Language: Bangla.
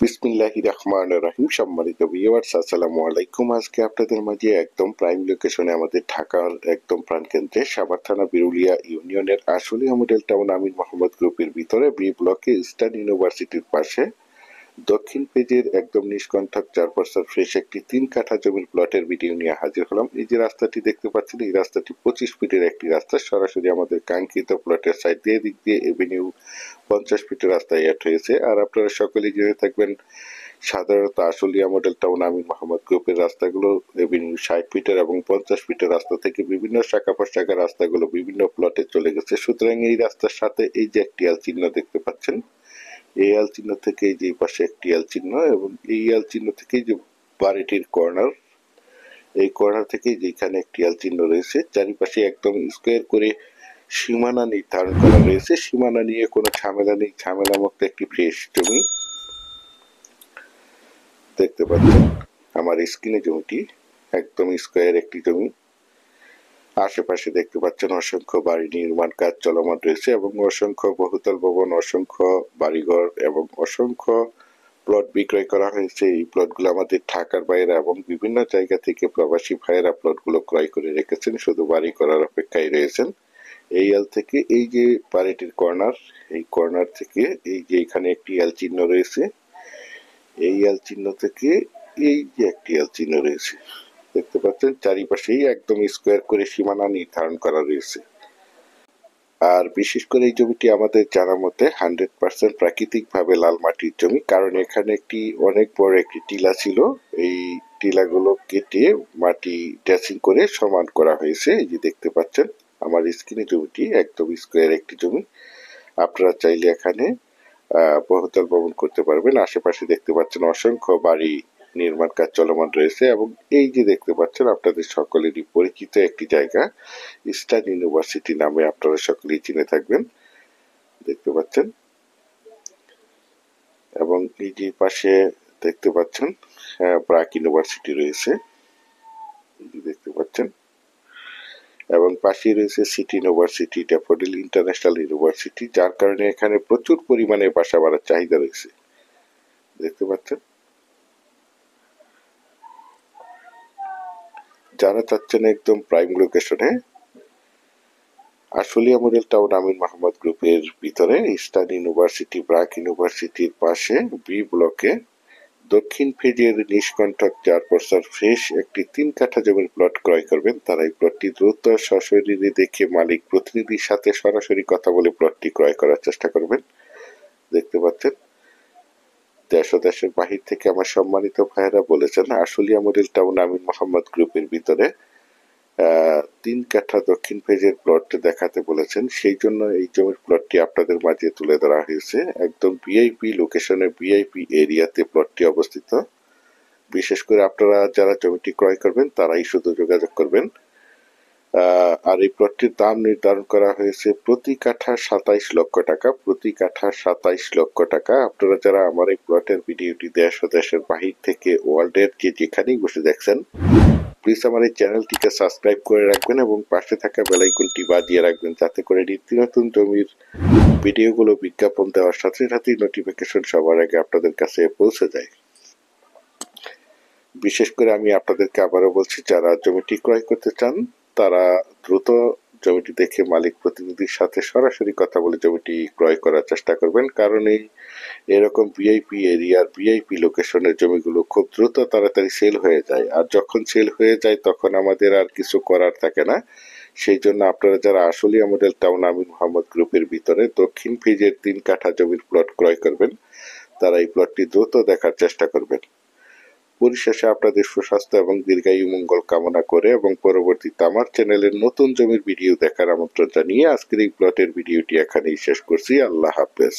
বিসমিল্লাহির রহমানির রহিম। সম্মানিত ভিউয়ার্স, আসসালামু আলাইকুম। আজকে আপনাদের মাঝে একদম প্রাইম লোকেশনে আমাদের ঢাকার একদম প্রাণকেন্দ্রে সাভার থানা বিরুলিয়া ইউনিয়নের আশুলিয়া মডেল টাউন আমিন মোহাম্মদ গ্রুপের ভিতরে বি ব্লকে ইস্টার্ন ইউনিভার্সিটির পাশে দক্ষিণ পেজের একদম নিষ্কণ্ঠক 4% ফ্রেশ একটি 3 কাঠা জমির প্লটের ভিডিও নিয়ে হাজির হলাম। এই যে রাস্তাটি দেখতে পাচ্ছেন, এই রাস্তাটি 25 ফিটের একটি রাস্তা, সরাসরি আমাদের কাঙ্ক্ষিত প্লটের সাইড দিয়ে দিক দিয়ে এভিনিউ 50 ফিটের রাস্তায় অ্যাড হয়েছে। আর আপনারা সকলেই জেনে থাকবেন, সাধারণত আশুলিয়া মডেল টাউন আমিন মোহাম্মদ গ্রুপের রাস্তাগুলো এভিনিউ 60 ফিটের এবং 50 ফিটের রাস্তা থেকে বিভিন্ন শাখা প্রশাখা রাস্তাগুলো বিভিন্ন প্লটে চলে গেছে। সুতরাং এই রাস্তার সাথে এই যে একটি এল চিহ্ন দেখতে পাচ্ছেন, এই এল চিহ্ন থেকে যে পাশে একটি এল চিহ্ন এবং এই এল চিহ্ন থেকে যে বাড়িটির কর্নার, এই কর্নার থেকে যেখানে একটি এল চিহ্ন রয়েছে, চারিপাশে একদম স্কোয়ার করে সীমানা নির্ধারণ করা রয়েছে। সীমানা নিয়ে কোনো ঝামেলা নেই, ঝামেলা মুক্ত একটি ফ্রেশ জমি দেখতে পাচ্ছেন। আমার স্ক্রিনে জমিটি একদম স্কোয়ার একটি জমি। আশেপাশে দেখতে পাচ্ছেন অসংখ্য বাড়ি নির্মাণ কাজ চলমান রয়েছে এবং অসংখ্য বহুতল ভবন, অসংখ্য বাড়িঘর এবং অসংখ্য প্লট বিক্রয় করা হয়েছে। এই প্লটগুলো আমাদের ঢাকার বাইরে এবং বিভিন্ন জায়গা থেকে প্রবাসী ভাইয়েরা প্লটগুলো ক্রয় করে রেখেছেন, শুধু বাড়ি করার অপেক্ষায় রয়েছেন। এই এল থেকে এই যে বাড়িটির কর্নার, এই কর্নার থেকে এই যে এখানে একটি এল চিহ্ন রয়েছে, এই এল চিহ্ন থেকে এই যে একটি এল চিহ্ন রয়েছে দেখতে পাচ্ছেন, চারিপাশেই একদম স্কোয়ার করে সীমানা নির্ধারণ করা রয়েছে। আর বিশেষ করে এই জমিটি আমাদের জানা মতে 100% প্রাকৃতিক ভাবে লাল মাটির জমি, কারণ এখানে একটি অনেক বড় একটি টিলা ছিল। এই টিলাগুলো কেটে মাটি ড্রেসিং করে সমান করা হয়েছে। এই যে দেখতে পাচ্ছেন আমার স্ক্রিনে জমিটি একদম স্কোয়ার একটি জমি। আপনারা চাইলে এখানে বহুতল ভবন করতে পারবেন। আশেপাশে দেখতে পাচ্ছেন অসংখ্য বাড়ি নির্মাণ কাজ চলমান রয়েছে এবং এই যে দেখতে পাচ্ছেন আপনাদের সকলেরই পরিচিত একটি জায়গা, ইস্টার্ন ইউনিভার্সিটি নামে আপনারা সকলেই চিনে থাকবেন, দেখতে পাচ্ছেন। এবং এই যে পাশে দেখতে পাচ্ছেন ব্র্যাক ইউনিভার্সিটি রয়েছে, দেখতে পাচ্ছেন। এবং পাশেই রয়েছে city university, daffodil international university, যার কারণে এখানে প্রচুর পরিমাণে বাসা বাড়ার চাহিদা রয়েছে, দেখতে পাচ্ছেন। যারা চাচ্ছেন একদম প্রাইম লোকেশনে আশুলিয়া মডেল টাউন আমিন মোহাম্মদ গ্রুপের ভিতরে ইস্টার্ন ইউনিভার্সিটি, ব্র্যাক ইউনিভার্সিটির পাশে বি ব্লকে দক্ষিণ ফেজের নিষ্কণ্ঠক 4% ফ্রেশ একটি 3 কাঠা জমির প্লট ক্রয় করবেন, তারা এই প্লটটি দ্রুত সশরীরে দেখে মালিক প্রতিনিধির সাথে সরাসরি কথা বলে প্লটটি ক্রয় করার চেষ্টা করবেন, দেখতে পাচ্ছেন। দেশ ও দেশের বাহির থেকে আমার সম্মানিত ভাইয়েরা বলেছেন আশুলিয়া মডেল টাউন আমিন মোহাম্মদ গ্রুপের ভিতরে 3 কাঠা দক্ষিণ ফেজের প্লট দেখাতে বলেছেন। সেই জন্য এই জমির প্লটটি আপনাদের মাঝে তুলে ধরা হয়েছে। একদম ভিআইপি লোকেশনে, ভিআইপি এরিয়াতে প্লটটি অবস্থিত। বিশেষ করে আপনারা যারা জমিটি ক্রয় করবেন তারাই শুধু যোগাযোগ করবেন। আর এই প্লটটির দাম নির্ধারণ করা হয়েছে প্রতি কাঠা 27 লক্ষ টাকা, প্রতি কাঠা 27 লক্ষ টাকা। আপনারা যারা আমার এই প্লটের ভিডিওটি দেশ ও দেশের বাহির থেকে ওয়ার্ল্ডের যে যেখানেই বসে দেখছেন, প্লিজ আমার এই চ্যানেলটিকে সাবস্ক্রাইব করে রাখবেন এবং পাশে থাকা বেল আইকনটি বাজিয়ে রাখবেন, যাতে করে নিত্য নতুন জমির ভিডিওগুলো বিজ্ঞাপন দেওয়ার সাথে সাথেই নোটিফিকেশন সবার আগে আপনাদের কাছে পৌঁছে যায়। বিশেষ করে আমি আপনাদেরকে আবারও বলছি, যারা জমিটি ক্রয় করতে চান তারা দ্রুত জমিটি দেখে মালিক প্রতিনিধির সাথে সরাসরি কথা বলে জমিটি ক্রয় করার চেষ্টা করবেন, কারণ এরকম ভিআইপি এরিয়ার ভিআইপি লোকেশনের জমিগুলো খুব দ্রুত তাড়াতাড়ি সেল হয়ে যায়। আর যখন সেল হয়ে যায় তখন আমাদের আর কিছু করার থাকে না। সেই জন্য আপনারা যারা আশুলিয়া মডেল টাউন আমিন মোহাম্মদ গ্রুপের ভিতরে দক্ষিণ ফেজের 3 কাঠা জমির প্লট ক্রয় করবেন, তারা এই প্লটটি দ্রুত দেখার চেষ্টা করবেন। পরিশেষে আপনাদের সুস্বাস্থ্য এবং দীর্ঘায়ু মঙ্গল কামনা করে এবং পরবর্তীতে আমার চ্যানেলের নতুন জমির ভিডিও দেখার আমন্ত্রণ জানিয়ে আজকের এই প্লটের ভিডিওটি এখানেই শেষ করছি। আল্লাহ হাফেজ।